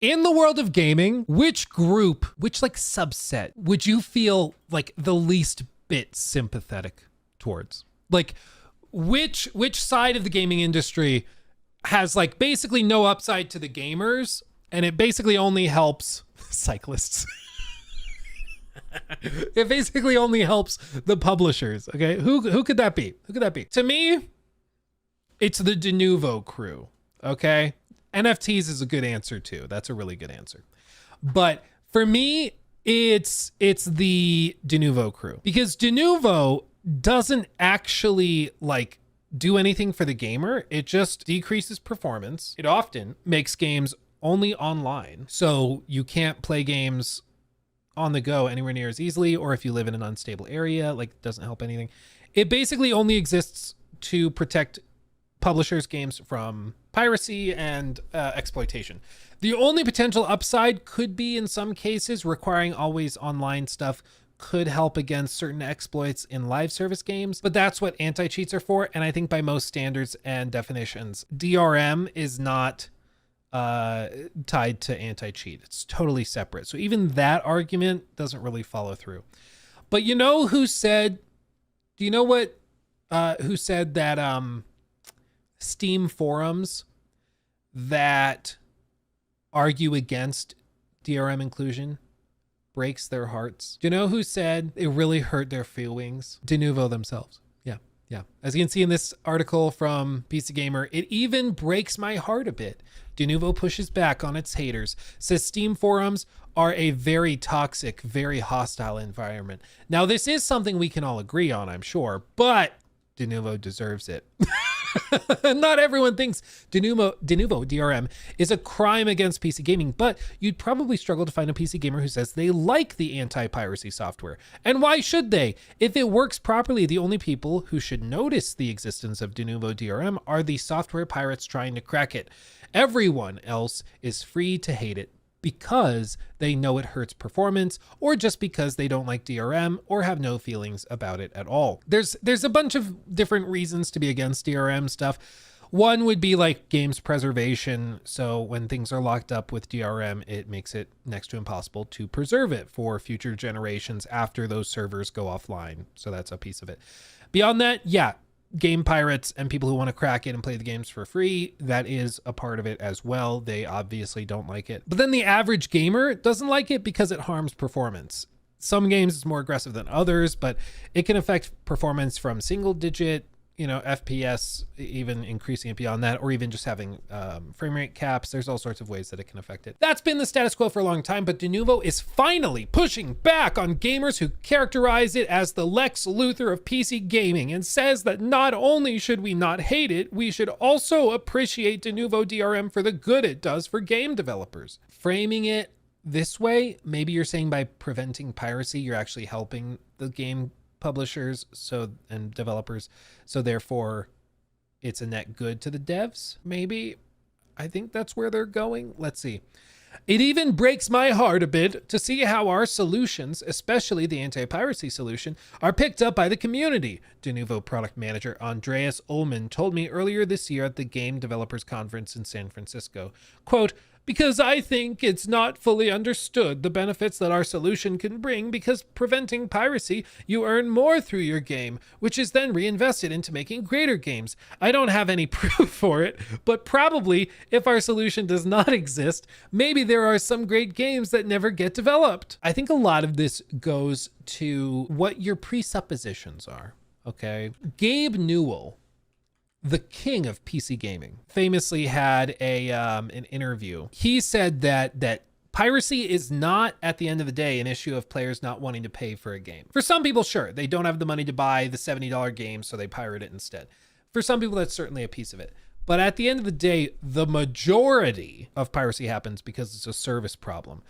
In the world of gaming, which group, which like subset would you feel like the least bit sympathetic towards? Like which side of the gaming industry has like basically no upside to the gamers and it basically only helps cyclists? It basically only helps the publishers. Okay, who could that be? Who could that be? To me, it's the Denuvo crew. Okay, NFTs is a good answer too. That's a really good answer. But for me, it's the Denuvo crew, because Denuvo doesn't actually like do anything for the gamer. It just decreases performance. It often makes games only online, so you can't play games on the go anywhere near as easily, or if you live in an unstable area, like it doesn't help anything. It basically only exists to protect publishers' games from piracy and exploitation. The only potential upside could be, in some cases, requiring always online stuff could help against certain exploits in live service games, but that's what anti-cheats are for. And I think by most standards and definitions, DRM is not tied to anti-cheat. It's totally separate. So even that argument doesn't really follow through. But you know who said, do you know what, who said that Steam forums that argue against DRM inclusion breaks their hearts? Do you know who said it really hurt their feelings? Denuvo themselves. Yeah. As you can see in this article from PC Gamer, it even breaks my heart a bit. Denuvo pushes back on its haters, says Steam forums are a very toxic, very hostile environment. Now, this is something we can all agree on, I'm sure, but Denuvo deserves it. Not everyone thinks Denuvo DRM is a crime against PC gaming, but you'd probably struggle to find a PC gamer who says they like the anti-piracy software. And why should they? If it works properly, the only people who should notice the existence of Denuvo DRM are the software pirates trying to crack it. Everyone else is free to hate it because they know it hurts performance, or just because they don't like DRM or have no feelings about it at all. There's a bunch of different reasons to be against DRM stuff. One would be like games preservation. So when things are locked up with DRM, it makes it next to impossible to preserve it for future generations after those servers go offline. So that's a piece of it. Beyond that, yeah, game pirates and people who want to crack it and play the games for free, that is a part of it as well. They obviously don't like it. But then the average gamer doesn't like it because it harms performance. Some games it's more aggressive than others, but it can affect performance from single digit, FPS, even increasing it beyond that, or even just having frame rate caps. There's all sorts of ways that it can affect it. That's been the status quo for a long time, but Denuvo is finally pushing back on gamers who characterize it as the Lex Luthor of PC gaming, and says that not only should we not hate it, we should also appreciate Denuvo DRM for the good it does for game developers. Framing it this way, maybe you're saying by preventing piracy, you're actually helping the game publishers and developers, so therefore it's a net good to the devs. Maybe. I think that's where they're going. Let's see. It even breaks my heart a bit to see how our solutions, especially the anti-piracy solution, are picked up by the community, Denuvo product manager Andreas Ullman told me earlier this year at the Game Developers Conference in San Francisco. Quote, "Because I think it's not fully understood the benefits that our solution can bring, because preventing piracy, you earn more through your game, which is then reinvested into making greater games. I don't have any proof for it, but probably if our solution does not exist, maybe there are some great games that never get developed." I think a lot of this goes to what your presuppositions are, okay? Gabe Newell, the king of PC gaming, famously had an interview. He said that piracy is not, at the end of the day, an issue of players not wanting to pay for a game. For some people, sure, they don't have the money to buy the $70 game, so they pirate it instead. For some people, that's certainly a piece of it. But at the end of the day, the majority of piracy happens because it's a service problem.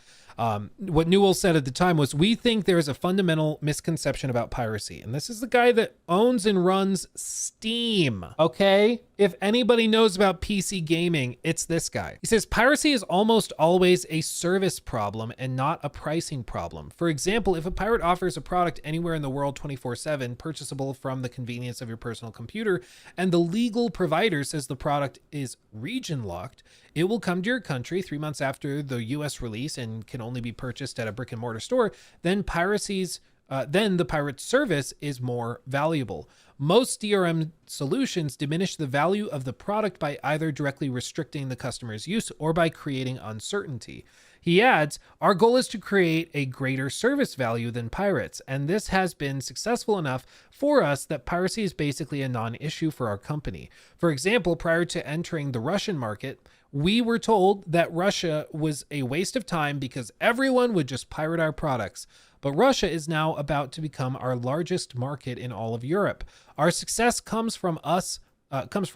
What Newell said at the time was, we think there is a fundamental misconception about piracy. And this is the guy that owns and runs Steam. Okay. If anybody knows about PC gaming, it's this guy. He says, piracy is almost always a service problem and not a pricing problem. For example, if a pirate offers a product anywhere in the world 24/7, purchasable from the convenience of your personal computer, and the legal provider says the product is region locked, it will come to your country 3 months after the US release and can only be purchased at a brick and mortar store, then the pirate service is more valuable. Most DRM solutions diminish the value of the product by either directly restricting the customer's use or by creating uncertainty. He adds, our goal is to create a greater service value than pirates, and this has been successful enough for us that piracy is basically a non-issue for our company. For example, prior to entering the Russian market, we were told that Russia was a waste of time because everyone would just pirate our products. But Russia is now about to become our largest market in all of Europe. Our success comes from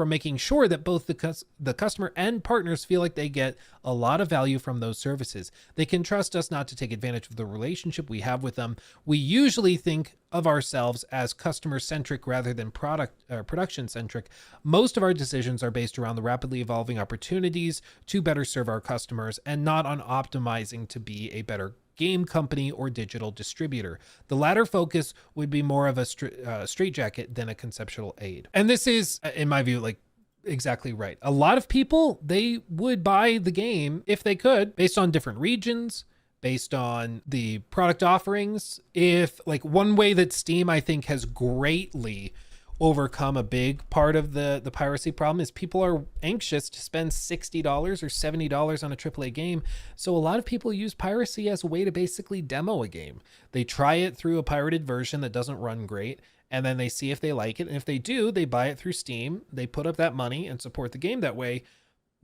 making sure that both the customer and partners feel like they get a lot of value from those services. They can trust us not to take advantage of the relationship we have with them. We usually think of ourselves as customer-centric rather than production-centric. Most of our decisions are based around the rapidly evolving opportunities to better serve our customers and not on optimizing to be a better game company or digital distributor. The latter focus would be more of a straitjacket than a conceptual aid. And this is, in my view, like exactly right. A lot of people, they would buy the game if they could, based on different regions, based on the product offerings. If like one way that Steam, I think, has greatly overcome a big part of the piracy problem is people are anxious to spend $60 or $70 on a AAA game. So a lot of people use piracy as a way to basically demo a game. They try it through a pirated version that doesn't run great, and then they see if they like it. And if they do, they buy it through Steam. They put up that money and support the game that way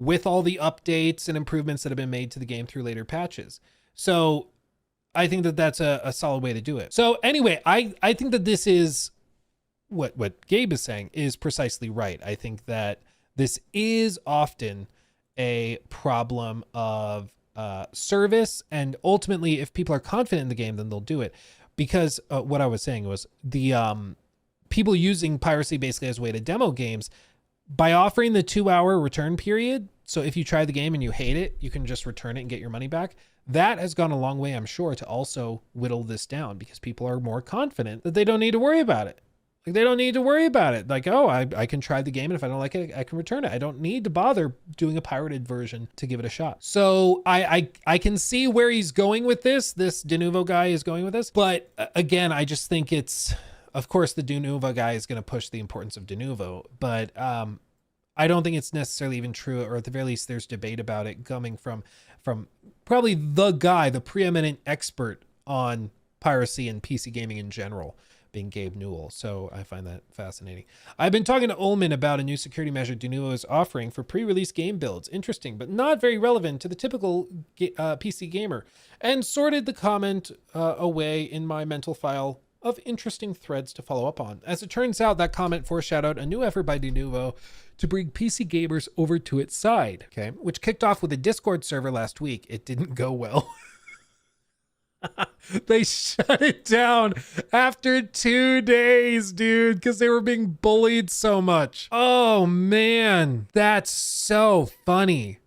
with all the updates and improvements that have been made to the game through later patches. So I think that that's a solid way to do it. So anyway, I think that this is what Gabe is saying is precisely right. I think that this is often a problem of service, and ultimately, if people are confident in the game, then they'll do it. Because what I was saying was the people using piracy basically as a way to demo games by offering the 2-hour return period. So if you try the game and you hate it, you can just return it and get your money back. That has gone a long way, I'm sure, to also whittle this down because people are more confident that they don't need to worry about it. Like they don't need to worry about it. Like, oh, I can try the game, and if I don't like it, I can return it. I don't need to bother doing a pirated version to give it a shot. So I can see where he's going with this. This Denuvo guy is going with this. But again, I just think it's, of course, the Denuvo guy is going to push the importance of Denuvo. But I don't think it's necessarily even true, or at the very least, there's debate about it coming from probably the guy, the preeminent expert on piracy and PC gaming in general, being Gabe Newell. So I find that fascinating. I've been talking to Ullman about a new security measure Denuvo is offering for pre-release game builds. Interesting, but not very relevant to the typical PC gamer, and sorted the comment away in my mental file of interesting threads to follow up on. As it turns out, that comment foreshadowed a new effort by Denuvo to bring PC gamers over to its side, okay, which kicked off with a Discord server last week. It didn't go well. They shut it down after 2 days, dude, because they were being bullied so much. Oh man, that's so funny.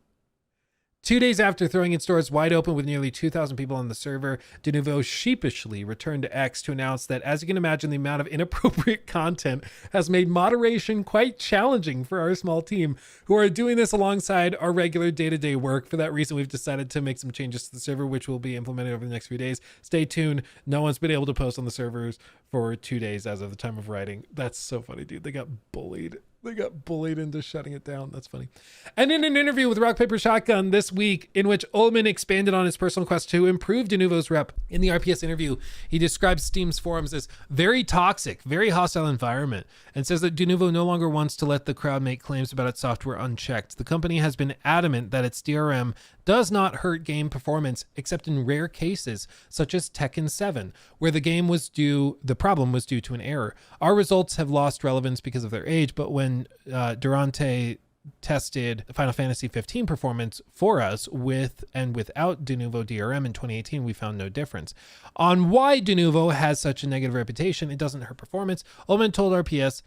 2 days after throwing its doors wide open with nearly 2,000 people on the server, Denuvo sheepishly returned to X to announce that, as you can imagine, the amount of inappropriate content has made moderation quite challenging for our small team, who are doing this alongside our regular day-to-day work. For that reason, we've decided to make some changes to the server, which will be implemented over the next few days. Stay tuned. No one's been able to post on the servers for 2 days as of the time of writing. That's so funny, dude. They got bullied. They got bullied into shutting it down. That's funny. And in an interview with Rock Paper Shotgun this week, in which Ullman expanded on his personal quest to improve Denuvo's rep, in the RPS interview, he describes Steam's forums as very toxic, very hostile environment, and says that Denuvo no longer wants to let the crowd make claims about its software unchecked. The company has been adamant that its DRM does not hurt game performance, except in rare cases, such as Tekken 7, where the problem was due to an error. Our results have lost relevance because of their age, but when Durante tested Final Fantasy 15 performance for us with and without Denuvo DRM in 2018, we found no difference. On why Denuvo has such a negative reputation, it doesn't hurt performance. Ullman told RPS,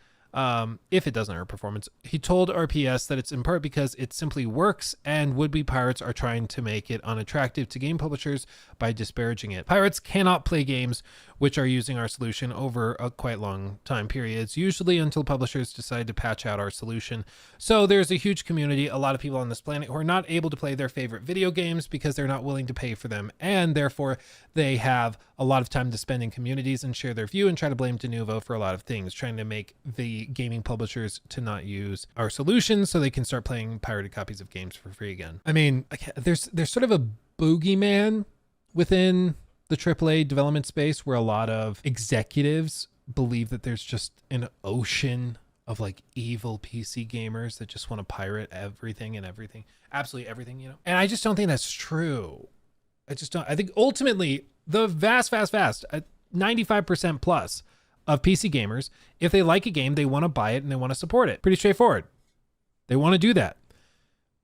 if it doesn't hurt performance, he told RPS that it's in part because it simply works and would-be pirates are trying to make it unattractive to game publishers by disparaging it. Pirates cannot play games which are using our solution over a quite long time periods, usually until publishers decide to patch out our solution. So there's a huge community, a lot of people on this planet who are not able to play their favorite video games because they're not willing to pay for them, and therefore they have a lot of time to spend in communities and share their view and try to blame Denuvo for a lot of things, trying to make the gaming publishers to not use our solution so they can start playing pirated copies of games for free again. I mean, there's sort of a boogeyman within the AAA development space where a lot of executives believe that there's just an ocean of like evil PC gamers that just want to pirate everything, absolutely everything, you know? And I just don't think that's true. I think ultimately the vast 95% plus of PC gamers, if they like a game, they want to buy it and they want to support it. Pretty straightforward. They want to do that.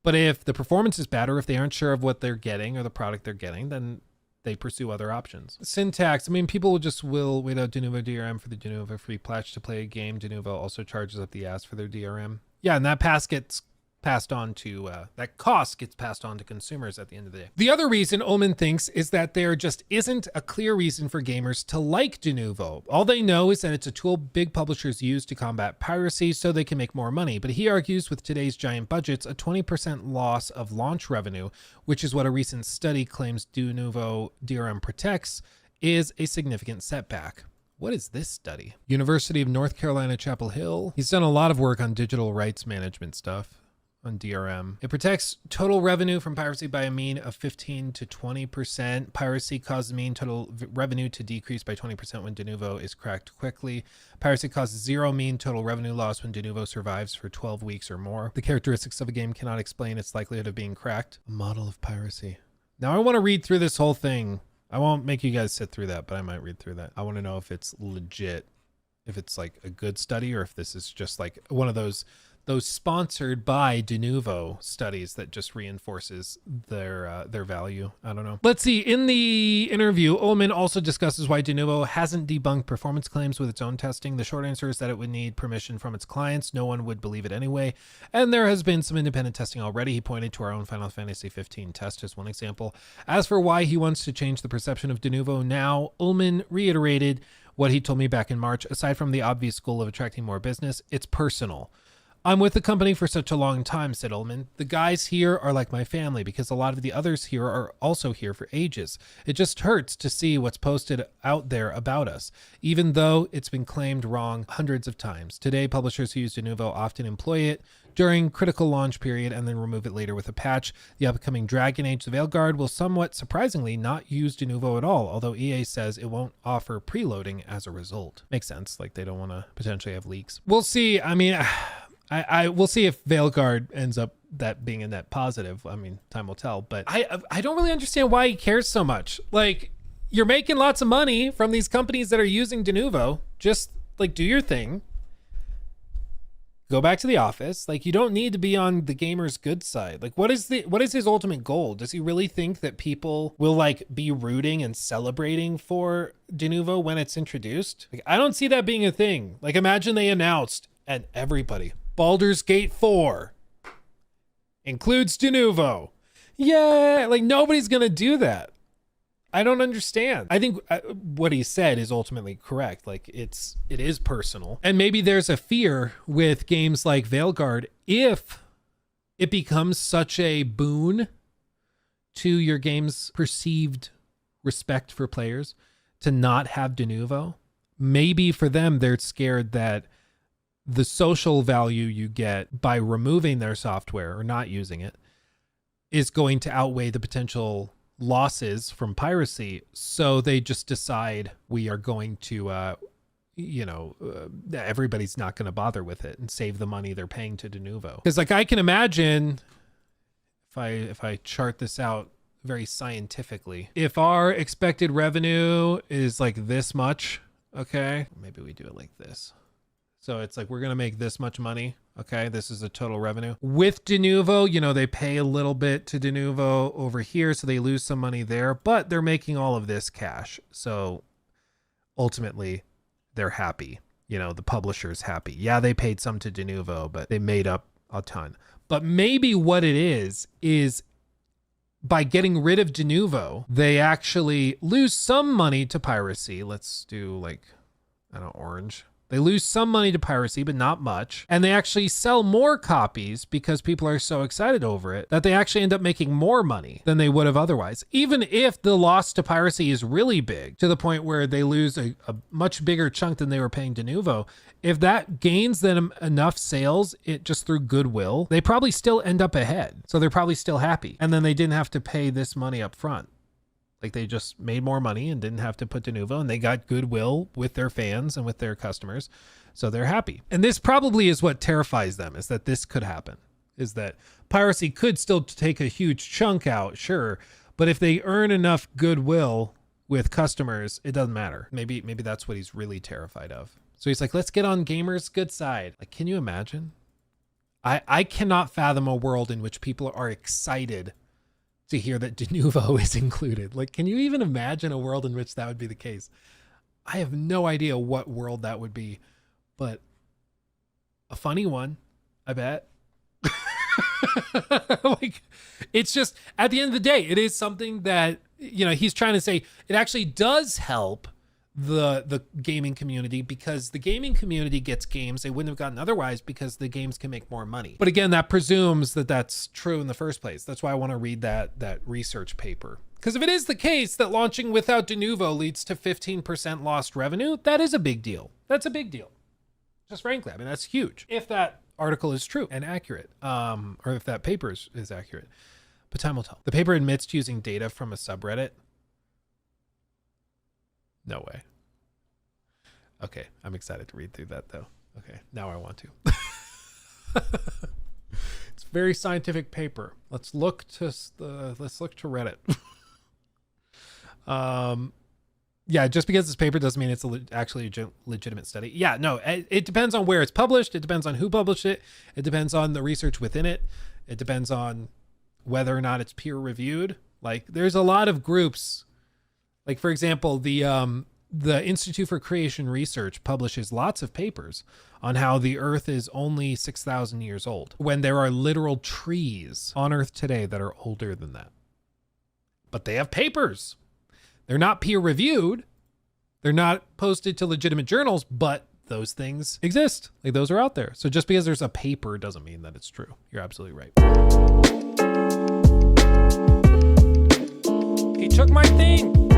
But if the performance is bad or if they aren't sure of what they're getting or the product they're getting, then they pursue other options. Syntax. I mean, people will wait out Denuvo DRM for the Denuvo free patch to play a game. Denuvo also charges up the ass for their DRM. Yeah, and that pass gets passed on to, that cost gets passed on to consumers at the end of the day. The other reason Ullman thinks is that there just isn't a clear reason for gamers to like Denuvo. All they know is that it's a tool big publishers use to combat piracy so they can make more money. But he argues with today's giant budgets, a 20% loss of launch revenue, which is what a recent study claims Denuvo DRM protects, is a significant setback. What is this study? University of North Carolina, Chapel Hill. He's done a lot of work on digital rights management stuff. On DRM. It protects total revenue from piracy by a mean of 15 to 20%. Piracy causes mean total revenue to decrease by 20% when Denuvo is cracked quickly. Piracy causes zero mean total revenue loss when Denuvo survives for 12 weeks or more. The characteristics of a game cannot explain its likelihood of being cracked. A model of piracy. Now I want to read through this whole thing. I won't make you guys sit through that, but I might read through that. I want to know if it's legit, if it's like a good study or if this is just like one of those sponsored by Denuvo studies that just reinforces their value. I don't know. Let's see. In the interview, Ullman also discusses why Denuvo hasn't debunked performance claims with its own testing. The short answer is that it would need permission from its clients. No one would believe it anyway. And there has been some independent testing already. He pointed to our own Final Fantasy 15 test as one example. As for why he wants to change the perception of Denuvo now, Ullman reiterated what he told me back in March. Aside from the obvious goal of attracting more business, it's personal. I'm with the company for such a long time, said Ullman. The guys here are like my family because a lot of the others here are also here for ages. It just hurts to see what's posted out there about us, even though it's been claimed wrong hundreds of times. Today, publishers who use Denuvo often employ it during critical launch period and then remove it later with a patch. The upcoming Dragon Age The Veilguard will somewhat surprisingly not use Denuvo at all, although EA says it won't offer preloading as a result. Makes sense, like they don't want to potentially have leaks. We'll see. I mean, we'll see if Veilguard ends up that being a net positive. I mean, time will tell, but I don't really understand why he cares so much. Like, you're making lots of money from these companies that are using Denuvo. Just like do your thing. Go back to the office. Like, you don't need to be on the gamer's good side. Like, what is his ultimate goal? Does he really think that people will like be rooting and celebrating for Denuvo when it's introduced? Like, I don't see that being a thing. Like, imagine they announced and everybody, Baldur's Gate 4 includes Denuvo. Yeah, like nobody's gonna do that. I don't understand. I think what he said is ultimately correct. Like it is personal. And maybe there's a fear with games like Veilguard, if it becomes such a boon to your game's perceived respect for players to not have Denuvo, maybe for them, they're scared that the social value you get by removing their software or not using it is going to outweigh the potential losses from piracy. So they just decide we are going to, everybody's not going to bother with it and save the money they're paying to Denuvo. Because like I can imagine if I chart this out very scientifically, if our expected revenue is like this much, okay, maybe we do it like this. So it's like, we're going to make this much money. Okay, this is the total revenue. With Denuvo, you know, they pay a little bit to Denuvo over here, so they lose some money there, but they're making all of this cash. So ultimately, they're happy. You know, the publisher's happy. Yeah, they paid some to Denuvo, but they made up a ton. But maybe what it is by getting rid of Denuvo, they actually lose some money to piracy. Let's do like, I don't know, orange. They lose some money to piracy, but not much. And they actually sell more copies because people are so excited over it that they actually end up making more money than they would have otherwise. Even if the loss to piracy is really big, to the point where they lose a much bigger chunk than they were paying Denuvo, if that gains them enough sales, it just through goodwill, they probably still end up ahead. So they're probably still happy. And then they didn't have to pay this money up front. Like they just made more money and didn't have to put Denuvo, and they got goodwill with their fans and with their customers. So they're happy. And this probably is what terrifies them, is that this could happen, is that piracy could still take a huge chunk out, sure. But if they earn enough goodwill with customers, it doesn't matter. Maybe that's what he's really terrified of. So he's like, let's get on gamers' good side. Like, can you imagine? I cannot fathom a world in which people are excited to hear that Denuvo is included. Like, can you even imagine a world in which that would be the case? I have no idea what world that would be, but a funny one, I bet. Like, it's just, at the end of the day, it is something that, you know, he's trying to say it actually does help the gaming community, because the gaming community gets games they wouldn't have gotten otherwise because the games can make more money. But again, that presumes that that's true in the first place. That's why I want to read that research paper. Because if it is the case that launching without Denuvo leads to 15% lost revenue, that is a big deal. That's a big deal. Just frankly, I mean, that's huge. If that article is true and accurate, or if that paper is accurate. But time will tell. The paper admits to using data from a subreddit. No way. Okay, I'm excited to read through that though. Okay, now I want to. It's a very scientific paper. Let's look to Reddit. Yeah, just because it's paper doesn't mean it's actually a legitimate study. Yeah, no, it depends on where it's published. It depends on who published it. It depends on the research within it. It depends on whether or not it's peer reviewed. Like, there's a lot of groups. Like, for example, the Institute for Creation Research publishes lots of papers on how the Earth is only 6,000 years old, when there are literal trees on Earth today that are older than that. But they have papers. They're not peer reviewed. They're not posted to legitimate journals, but those things exist. Like, those are out there. So just because there's a paper doesn't mean that it's true. You're absolutely right. He took my thing.